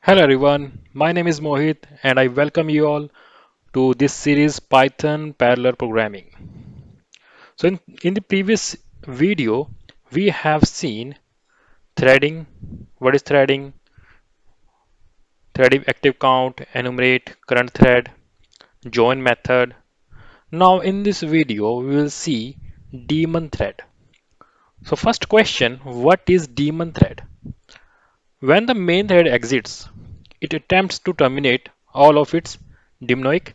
Hello everyone, my name is Mohit and I welcome you all to this series Python Parallel Programming. So in the previous video, we have seen threading, what is threading, thread active count, enumerate, current thread, join method. Now in this video, we will see daemon thread. So first question, what is daemon thread? When the main thread exits, it attempts to terminate all of its daemonic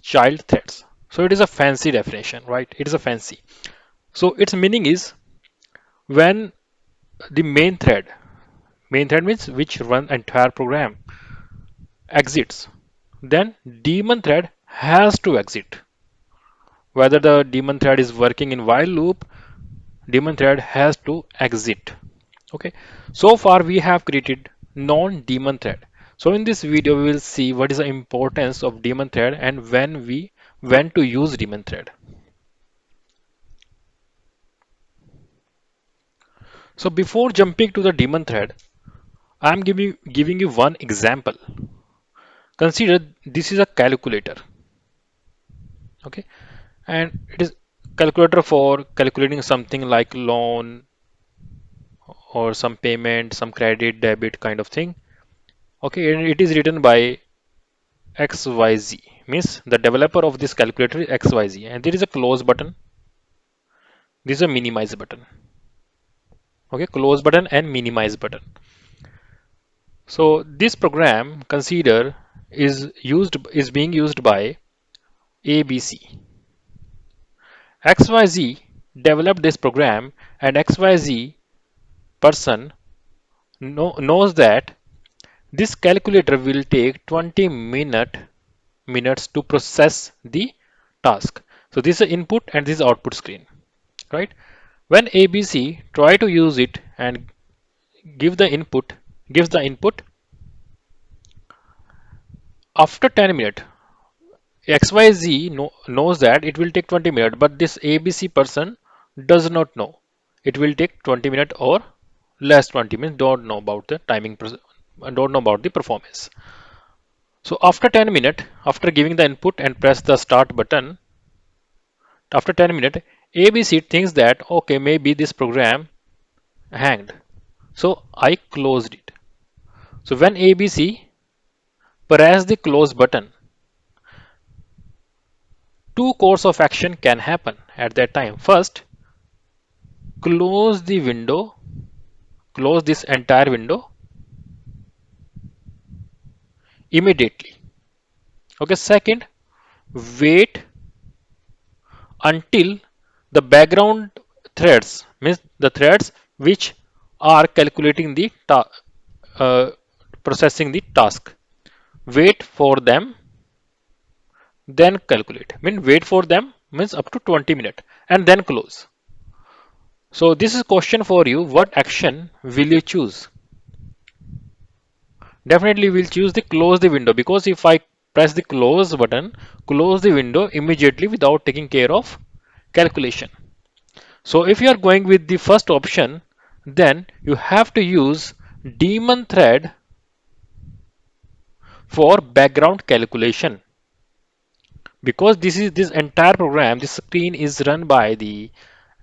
child threads. So it is a fancy definition, right? It is a fancy. So its meaning is when the main thread means which run entire program exits, then daemon thread has to exit. Whether the daemon thread is working in while loop, daemon thread has to exit. Okay. So far we have created non-daemon thread. So in this video we will see what is the importance of daemon thread and when to use daemon thread. So before jumping to the daemon thread, I'm giving you one example. Consider this is a calculator, okay, and it is calculator for calculating something like loan or some payment, some credit, debit kind of thing. Okay, and it is written by XYZ, means the developer of this calculator is XYZ, and there is a close button. This is a minimize button. Okay, close button and minimize button. So this program consider is being used by ABC. XYZ developed this program and XYZ person knows that this calculator will take 20 minutes to process the task. So this is the input and this is output screen, right? When ABC try to use it and give the input, gives the input after 10 minutes, XYZ knows that it will take 20 minutes, but this ABC person does not know. It will take 20 minutes or less 20 minutes, don't know about the timing, don't know about the performance. So after 10 minutes, after giving the input and press the start button, after 10 minutes, ABC thinks that okay, maybe this program hanged. So I closed it. So when ABC press the close button, two course of action can happen at that time. First, close the window, close this entire window immediately. Okay, second, wait until the background threads, means the threads which are calculating the uh, processing the task. Wait for them, then calculate. Mean wait for them means up to 20 minutes and then close. So this is question for you. What action will you choose? Definitely we'll choose the close the window because if I press the close button, close the window immediately without taking care of calculation. So if you are going with the first option, then you have to use daemon thread for background calculation because this entire program, this screen is run by the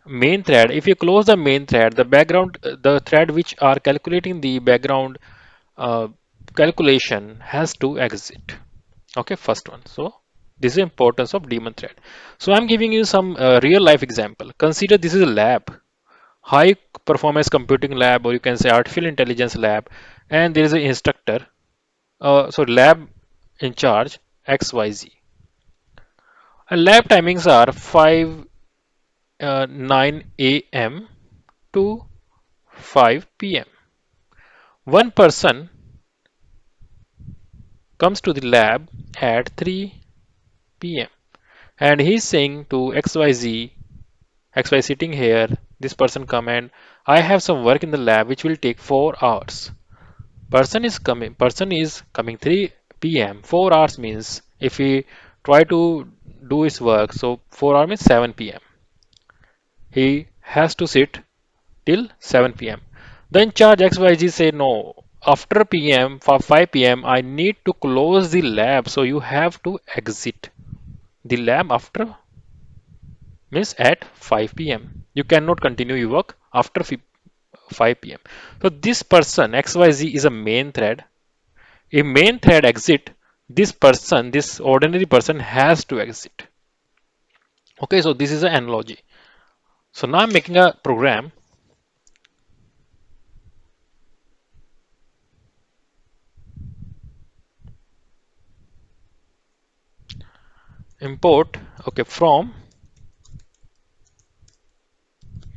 main thread. If you close the main thread, the background, the thread which are calculating the background uh, calculation has to exit. Okay, first one. So this is the importance of daemon thread. So I'm giving you some real life example. Consider this is a lab, high performance computing lab, or you can say artificial intelligence lab, and there is an instructor. So lab in charge XYZ. And lab timings are 9 a.m. to 5 p.m. One person comes to the lab at 3 p.m. and he's saying to XYZ, XY sitting here, this person come and I have some work in the lab which will take 4 hours. Person is coming 3 p.m. 4 hours means if he try to do his work, so 4 hours means 7 p.m. He has to sit till 7 p.m. The in charge XYZ say no, after PM for 5 p.m. I need to close the lab, so you have to exit the lab after means at 5 p.m. You cannot continue your work after 5 p.m. So this person XYZ is a main thread. A main thread exit, this person, this ordinary person has to exit. Okay, so this is an analogy. So now I'm making a program. Import, okay, from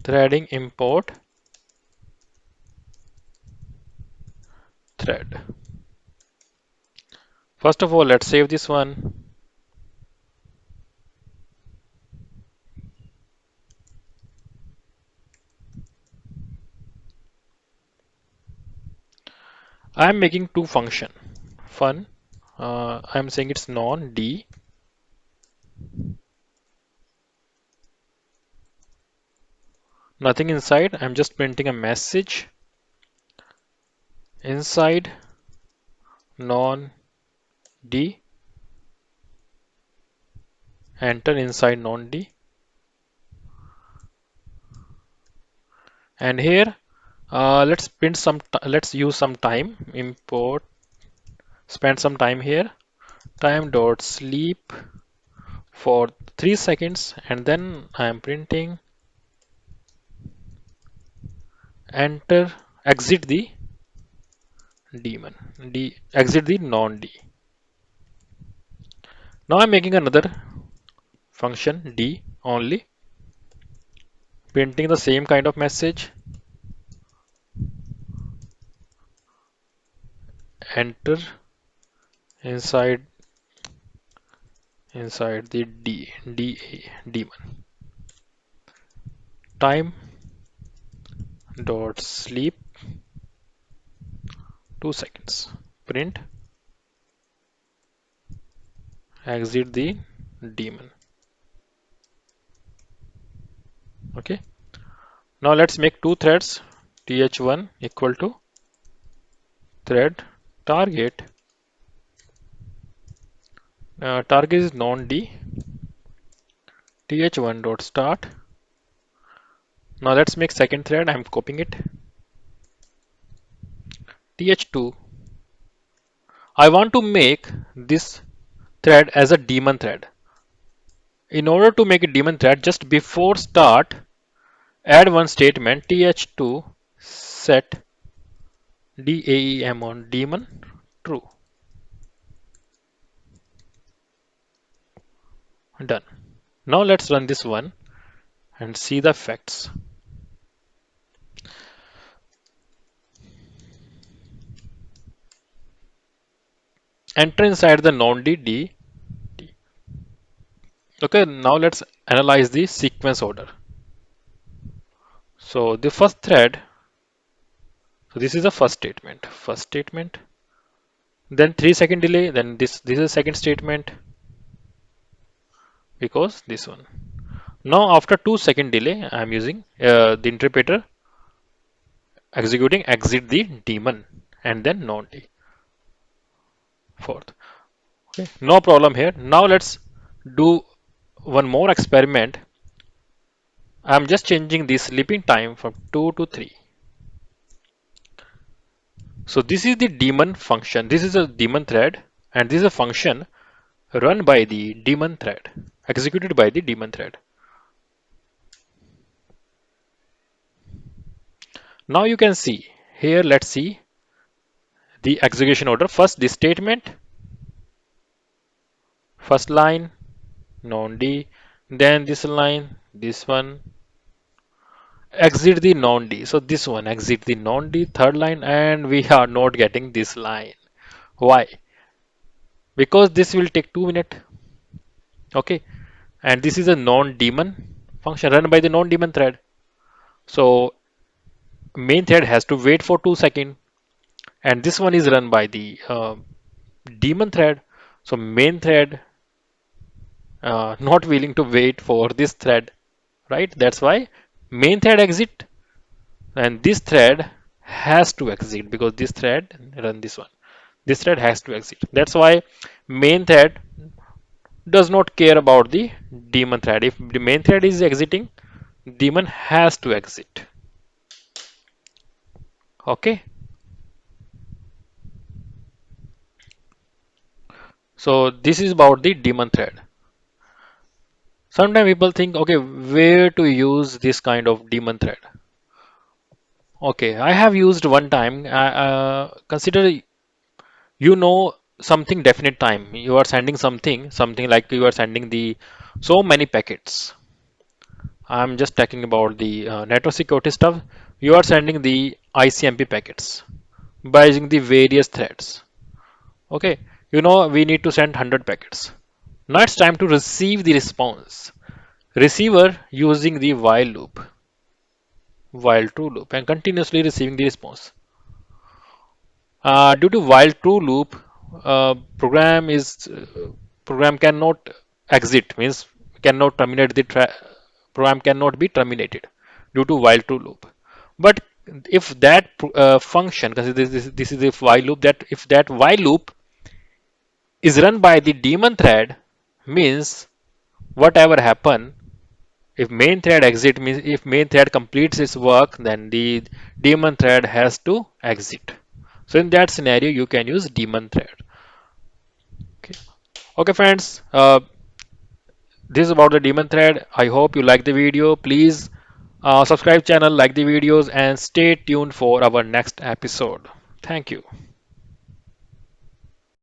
threading import thread. First of all, let's save this one. I'm making two function. Fun. I'm saying it's non-D. Nothing inside. I'm just printing a message inside non-D. Enter inside non-D. And here, let's use some time. Import. Spend some time here. Time dot sleep for 3 seconds, and then I am printing enter exit the daemon exit the non-D. Now I'm making another function D only, printing the same kind of message. Enter inside the daemon. Time dot sleep 2 seconds. Print exit the daemon. Okay. Now let's make two threads. Th1 equal to thread target. Target is non-D. Th1 dot start. Now let's make second thread. I'm copying it. Th2. I want to make this thread as a daemon thread. In order to make a daemon thread, just before start, add one statement th2 set daem on daemon true. Done. Now let's run this one and see the effects. Enter inside the non-D D. Okay, now let's analyze the sequence order. So the first thread, so this is the first statement. First statement, then 3 second delay, then this is second statement because this one. Now after 2 second delay, I am using the interpreter executing exit the daemon and then non-D. Fourth. Okay, no problem here. Now let's do one more experiment. I'm just changing the sleeping time from 2 to 3. So this is the daemon function. This is a daemon thread, and this is a function run by the daemon thread, executed by the daemon thread. Now you can see here, let's see the execution order. First, the statement, first line, non-D, then this line, this one, exit the non-D. So this one, exit the non-D, third line, and we are not getting this line. Why? Because this will take 2 minutes. Okay, and this is a non-daemon function run by the non-daemon thread. So main thread has to wait for 2 seconds, and this one is run by the daemon thread. So main thread not willing to wait for this thread, right? That's why main thread exit, and this thread has to exit because this thread run this one. This thread has to exit. That's why main thread does not care about the daemon thread. If the main thread is exiting, daemon has to exit. Okay. So this is about the daemon thread. Sometimes people think, okay, where to use this kind of daemon thread? Okay, I have used one time. Consider you know something definite time. You are sending something like you are sending the so many packets. I'm just talking about the network security stuff. You are sending the ICMP packets by using the various threads. Okay, you know we need to send 100 packets. Now it's time to receive the response. Receiver using the while true loop, and continuously receiving the response. Due to while true loop, program cannot exit, means cannot terminate program cannot be terminated due to while true loop. But if that function, consider this is a while loop, that if that while loop is run by the daemon thread, means whatever happen, if main thread exit, means if main thread completes its work, then the daemon thread has to exit. So in that scenario, you can use daemon thread. Okay, okay friends, this is about the daemon thread. I hope you like the video. Please subscribe channel, like the videos, and stay tuned for our next episode. Thank you.